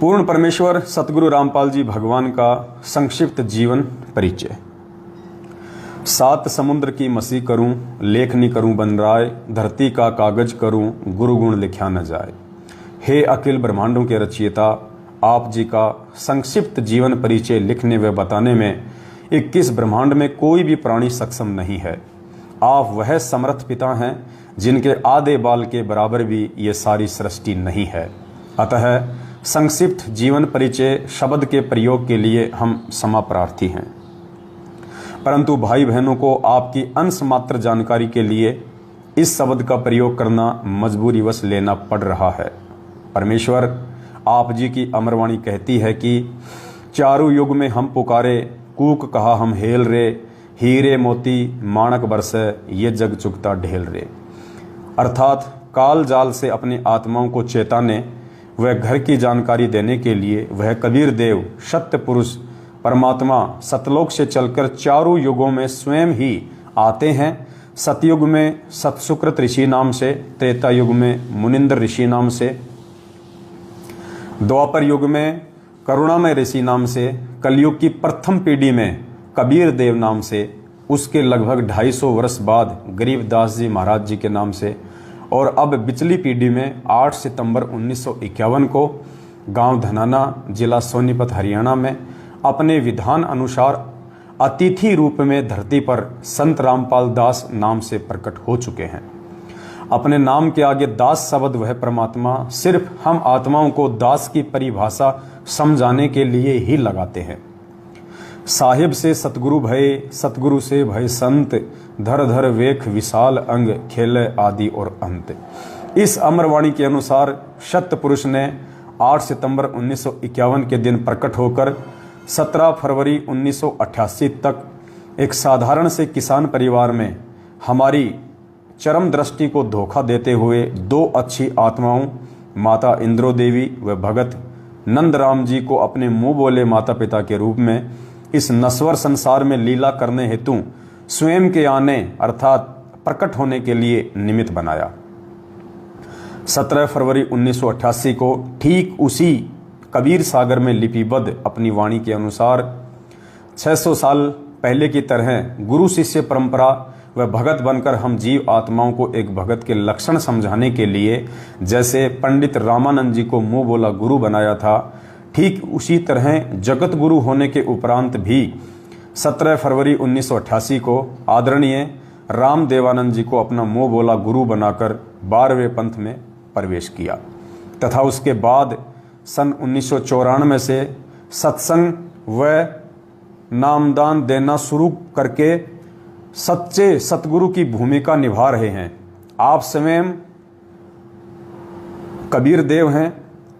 पूर्ण परमेश्वर सतगुरु रामपाल जी भगवान का संक्षिप्त जीवन परिचय। सात समुद्र की मसी करूं, लेखनी करूं बनराय, धरती का कागज करूं, गुरु गुण लिखा न जाए। हे अखिल ब्रह्मांडों के रचयिता, आप जी का संक्षिप्त जीवन परिचय लिखने व बताने में 21 ब्रह्मांड में कोई भी प्राणी सक्षम नहीं है। आप वह समर्थ पिता हैं जिनके आधे बाल के बराबर भी ये सारी सृष्टि नहीं है। अतः संक्षिप्त जीवन परिचय शब्द के प्रयोग के लिए हम क्षमा प्रार्थी हैं, परंतु भाई बहनों को आपकी अंश मात्र जानकारी के लिए इस शब्द का प्रयोग करना मजबूरीवश लेना पड़ रहा है। परमेश्वर आप जी की अमरवाणी कहती है कि चारों युग में हम पुकारे, कूक कहा हम हेल रे, हीरे मोती माणक बरसे ये जग चुकता ढेल रे। अर्थात काल जाल से अपनी आत्माओं को चेताने वह घर की जानकारी देने के लिए वह कबीर देव सत्य पुरुष परमात्मा सतलोक से चलकर चारों युगों में स्वयं ही आते हैं। सतयुग में सतसुकृत ऋषि नाम से, त्रेता युग में मुनिंद्र ऋषि नाम से, द्वापर युग में करुणामय ऋषि नाम से, कलयुग की प्रथम पीढ़ी में कबीर देव नाम से, उसके लगभग 250 वर्ष बाद गरीबदास जी महाराज जी के नाम से, और अब पिछली पीढ़ी में 8 सितंबर 1951 को गांव धनाना जिला सोनीपत हरियाणा में अपने विधान अनुसार अतिथि रूप में धरती पर संत रामपाल दास नाम से प्रकट हो चुके हैं। अपने नाम के आगे दास शब्द वह परमात्मा सिर्फ हम आत्माओं को दास की परिभाषा समझाने के लिए ही लगाते हैं। साहिब से सतगुरु भय, सतगुरु से भय संत, धर धर वेख विशाल अंग, खेले आदि और अंत। इस अमरवाणी के अनुसार सत्य पुरुष ने 8 सितंबर 1951 के दिन प्रकट होकर 17 फरवरी 1988 तक एक साधारण से किसान परिवार में हमारी चरम दृष्टि को धोखा देते हुए 2 अच्छी आत्माओं माता इंद्रो देवी व भगत नंदराम जी को अपने मुंह बोले माता पिता के रूप में इस नश्वर संसार में लीला करने हेतु स्वयं के आने अर्थात प्रकट होने के लिए निमित्त बनाया। 17 फरवरी 1988 को ठीक उसी कबीर सागर में लिपिबद्ध अपनी वाणी के अनुसार 600 साल पहले की तरह गुरु शिष्य परंपरा व भगत बनकर हम जीव आत्माओं को एक भगत के लक्षण समझाने के लिए जैसे पंडित रामानंद जी को मुंह बोला गुरु बनाया था, ठीक उसी तरह जगत गुरु होने के उपरांत भी 17 फरवरी 1988 को आदरणीय राम देवानंद जी को अपना मुंह बोला गुरु बनाकर 12वें पंथ में प्रवेश किया तथा उसके बाद सन 1994 से सत्संग व नामदान देना शुरू करके सच्चे सतगुरु की भूमिका निभा रहे हैं। आप स्वयं कबीर देव हैं।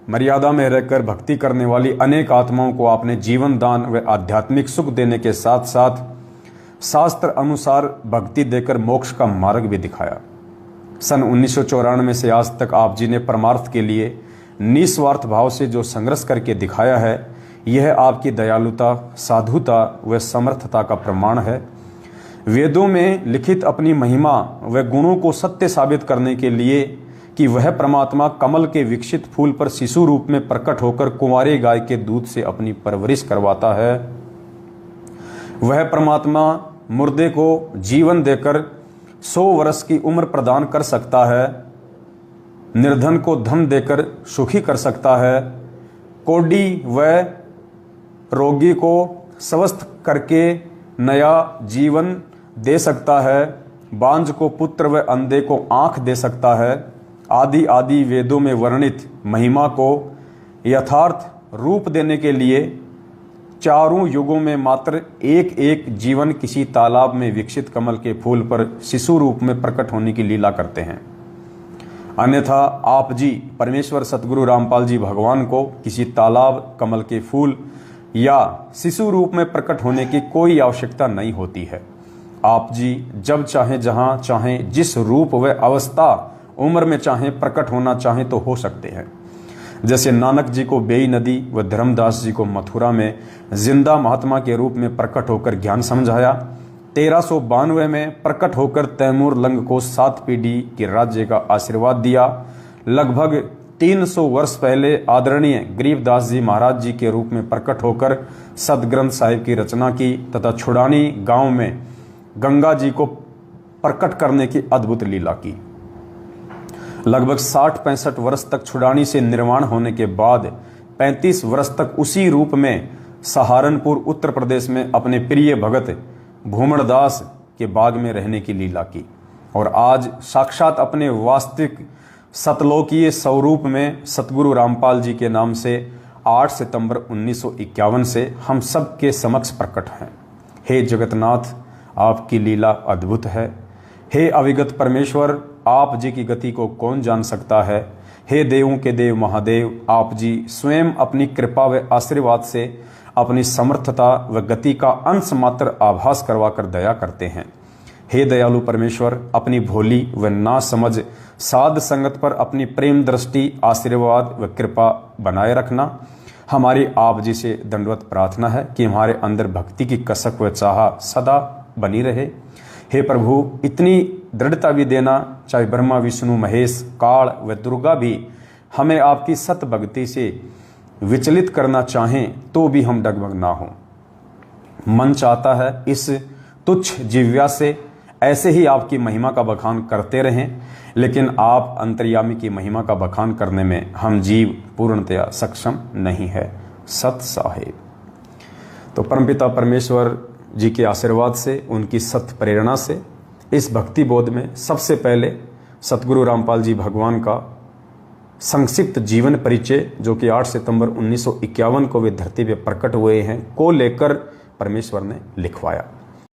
मर्यादा में रहकर भक्ति करने वाली अनेक आत्माओं को आपने जीवन दान व आध्यात्मिक सुख देने के साथ साथ शास्त्र अनुसार भक्ति देकर मोक्ष का मार्ग भी दिखाया। सन 1994 से आज तक आप जी ने परमार्थ के लिए निस्वार्थ भाव से जो संघर्ष करके दिखाया है, यह आपकी दयालुता, साधुता व समर्थता का प्रमाण है। वेदों में लिखित अपनी महिमा व गुणों को सत्य साबित करने के लिए कि वह परमात्मा कमल के विकसित फूल पर शिशु रूप में प्रकट होकर कुंवारे गाय के दूध से अपनी परवरिश करवाता है, वह परमात्मा मुर्दे को जीवन देकर 100 वर्ष की उम्र प्रदान कर सकता है, निर्धन को धन देकर सुखी कर सकता है, कोढ़ी व रोगी को स्वस्थ करके नया जीवन दे सकता है, बांझ को पुत्र व अंधे को आंख दे सकता है, आदि आदि वेदों में वर्णित महिमा को यथार्थ रूप देने के लिए चारों युगों में मात्र एक एक जीवन किसी तालाब में विकसित कमल के फूल पर शिशु रूप में प्रकट होने की लीला करते हैं। अन्यथा आप जी परमेश्वर सतगुरु रामपाल जी भगवान को किसी तालाब, कमल के फूल या शिशु रूप में प्रकट होने की कोई आवश्यकता नहीं होती है। आप जी जब चाहें, जहां चाहें, जिस रूप व अवस्था उम्र में चाहें प्रकट होना चाहें तो हो सकते हैं। जैसे नानक जी को बेई नदी व धर्मदास जी को मथुरा में जिंदा महात्मा के रूप में प्रकट होकर ज्ञान समझाया, 1392 में प्रकट होकर तैमूर लंग को 7 पीढ़ी के राज्य का आशीर्वाद दिया, लगभग 300 वर्ष पहले आदरणीय गरीबदास जी महाराज जी के रूप में प्रकट होकर सदग्रंथ साहिब की रचना की तथा छुड़ानी गांव में गंगा जी को प्रकट करने की अद्भुत लीला की। लगभग 60-65 वर्ष तक छुड़ानी से निर्माण होने के बाद 35 वर्ष तक उसी रूप में सहारनपुर उत्तर प्रदेश में अपने प्रिय भगत भूमणदास के बाग में रहने की लीला की और आज साक्षात अपने वास्तविक सतलोकीय स्वरूप में सतगुरु रामपाल जी के नाम से 8 सितंबर 1951 से हम सब के समक्ष प्रकट हैं। हे जगतनाथ, आपकी लीला अद्भुत है। हे अविगत परमेश्वर, आप जी की गति को कौन जान सकता है। हे देवों के देव महादेव, आप जी स्वयं अपनी कृपा व आशीर्वाद से अपनी समर्थता व गति का अंश मात्र आभास करवाकर दया करते हैं। हे दयालु परमेश्वर, अपनी भोली व ना समझ साध संगत पर अपनी प्रेम दृष्टि, आशीर्वाद व कृपा बनाए रखना। हमारी आप जी से दंडवत प्रार्थना है कि हमारे अंदर भक्ति की कसक व चाह सदा बनी रहे। हे प्रभु, इतनी दृढ़ता भी देना, चाहे ब्रह्मा विष्णु महेश काल व दुर्गा भी हमें आपकी सत भक्ति से विचलित करना चाहें तो भी हम डगमग ना हो। मन चाहता है इस तुच्छ जिव्या से ऐसे ही आपकी महिमा का बखान करते रहें, लेकिन आप अंतर्यामी की महिमा का बखान करने में हम जीव पूर्णतया सक्षम नहीं है। सत साहेब। तो परमपिता परमेश्वर जी के आशीर्वाद से, उनकी सत प्रेरणा से इस भक्ति बोध में सबसे पहले सतगुरु रामपाल जी भगवान का संक्षिप्त जीवन परिचय, जो कि 8 सितंबर 1951 को वे धरती पे प्रकट हुए हैं, को लेकर परमेश्वर ने लिखवाया।